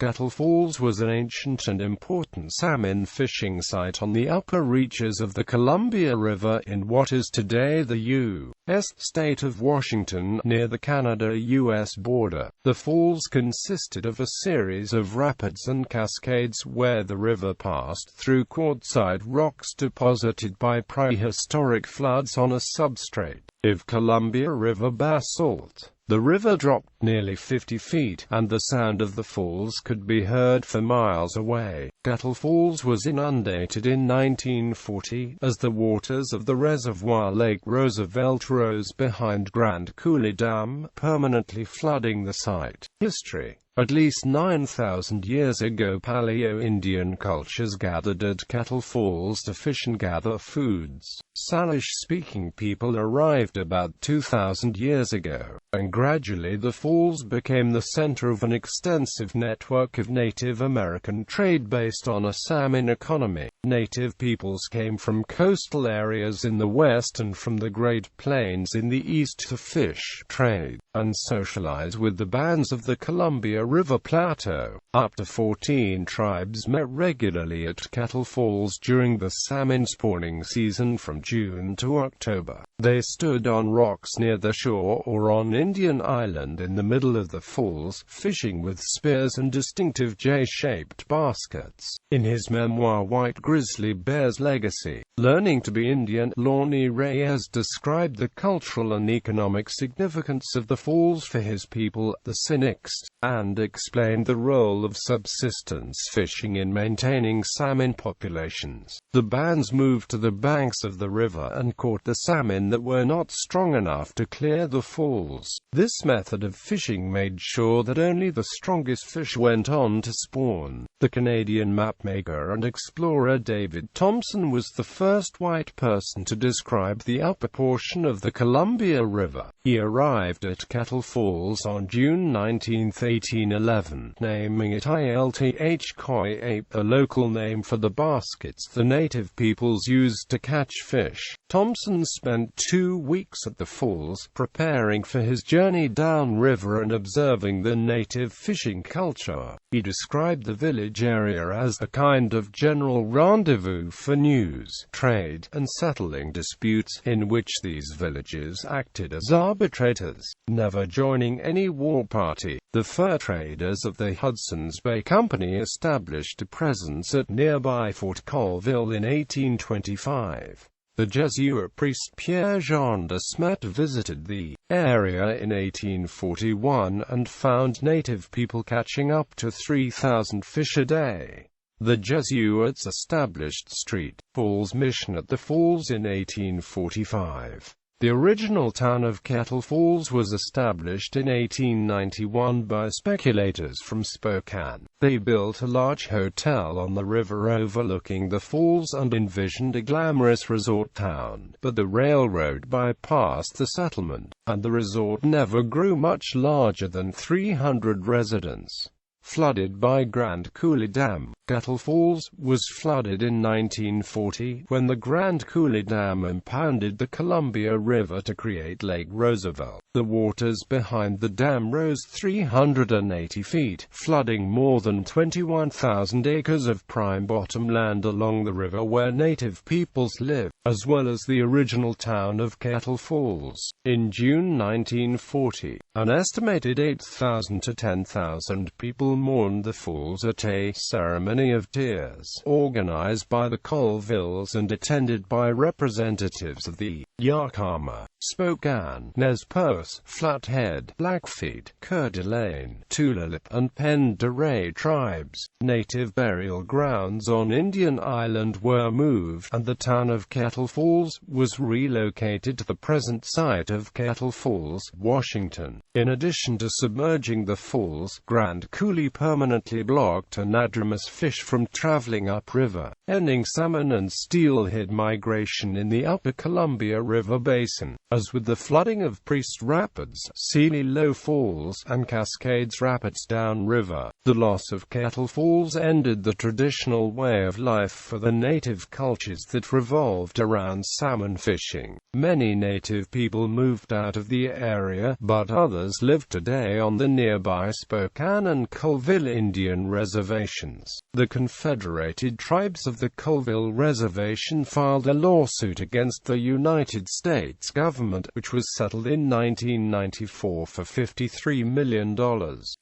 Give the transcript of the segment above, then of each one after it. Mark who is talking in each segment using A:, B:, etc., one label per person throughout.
A: Kettle Falls was an ancient and important salmon fishing site on the upper reaches of the Columbia River in what is today the U.S. state of Washington, near the Canada-U.S. border. The falls consisted of a series of rapids and cascades where the river passed through quartzite rocks deposited by prehistoric floods on a substrate of Columbia River basalt. The river dropped nearly 50 feet, and the sound of the falls could be heard for miles away. Kettle Falls was inundated in 1940, as the waters of the reservoir Lake Roosevelt rose behind Coulee Dam, permanently flooding the site. History. At least 9,000 years ago, Paleo-Indian cultures gathered at Kettle Falls to fish and gather foods. Salish-speaking people arrived about 2,000 years ago, and gradually the falls became the center of an extensive network of Native American trade based on a salmon economy. Native peoples came from coastal areas in the west and from the Great Plains in the east to fish, trade, and socialize with the bands of the Columbia River Plateau. Up to 14 tribes met regularly at Kettle Falls during the salmon spawning season from June to October. They stood on rocks near the shore or on Indian Island in the middle of the falls, fishing with spears and distinctive J-shaped baskets. In his memoir White Grizzly Bear's Legacy, Learning to be Indian, Lonnie Ray has described the cultural and economic significance of the falls for his people, the Cynics, and explained the role of subsistence fishing in maintaining salmon populations. The bands moved to the banks of the river and caught the salmon that were not strong enough to clear the falls. This method of fishing made sure that only the strongest fish went on to spawn. The Canadian mapmaker and explorer David Thompson was the first white person to describe the upper portion of the Columbia River. He arrived at Kettle Falls on June 19, 1811, naming it Ilth Koi, a local name for the baskets the native peoples used to catch fish. Thompson spent 2 weeks at the falls, preparing for his journey downriver and observing the native fishing culture. He described the village area as a kind of general rendezvous for news, trade, and settling disputes, in which these villages acted as arbitrators, never joining any war party. The fur traders of the Hudson's Bay Company established a presence at nearby Fort Colville in 1825. The Jesuit priest Pierre-Jean de Smet visited the area in 1841 and found native people catching up to 3,000 fish a day. The Jesuits established St. Paul's Mission at the falls in 1845. The original town of Kettle Falls was established in 1891 by speculators from Spokane. They built a large hotel on the river overlooking the falls and envisioned a glamorous resort town, but the railroad bypassed the settlement, and the resort never grew much larger than 300 residents. Flooded by Coulee Dam, Kettle Falls was flooded in 1940 when the Coulee Dam impounded the Columbia River to create Lake Roosevelt. The waters behind the dam rose 380 feet, flooding more than 21,000 acres of prime bottomland along the river where native peoples live, as well as the original town of Kettle Falls. In June 1940, an estimated 8,000 to 10,000 people mourned the falls at a ceremony of tears, organized by the Colvilles and attended by representatives of the Yakama, Spokane, Nez Perce, Flathead, Blackfeet, Coeur d'Alene, Tulalip, and Pend d'Oreille tribes. Native burial grounds on Indian Island were moved, and the town of Kettle Falls was relocated to the present site of Kettle Falls, Washington. In addition to submerging the falls, Coulee permanently blocked anadromous fish from traveling upriver, ending salmon and steelhead migration in the upper Columbia River basin. As with the flooding of Priest Rapids, Sealy Low Falls, and Cascades Rapids downriver, the loss of Kettle Falls ended the traditional way of life for the native cultures that revolved around salmon fishing. Many native people moved out of the area, but others live today on the nearby Spokane and Coulee Colville Indian reservations. The Confederated Tribes of the Colville Reservation filed a lawsuit against the United States government, which was settled in 1994 for $53 million,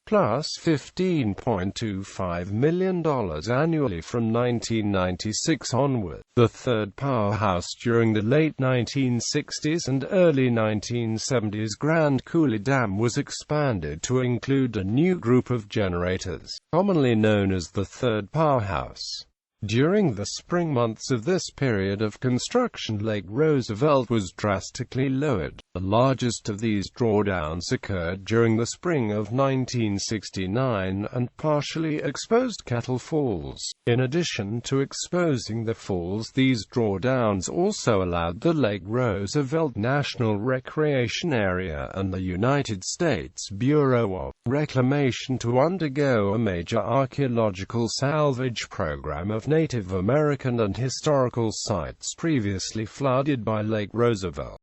A: plus $15.25 million annually from 1996 onward. The third powerhouse during the late 1960s and early 1970s Grand Coulee Dam was expanded to include a new group of generators, commonly known as the third powerhouse. During the spring months of this period of construction, Lake Roosevelt was drastically lowered. The largest of these drawdowns occurred during the spring of 1969 and partially exposed Kettle Falls. In addition to exposing the falls, these drawdowns also allowed the Lake Roosevelt National Recreation Area and the United States Bureau of Reclamation to undergo a major archaeological salvage program of Native American and historical sites previously flooded by Lake Roosevelt.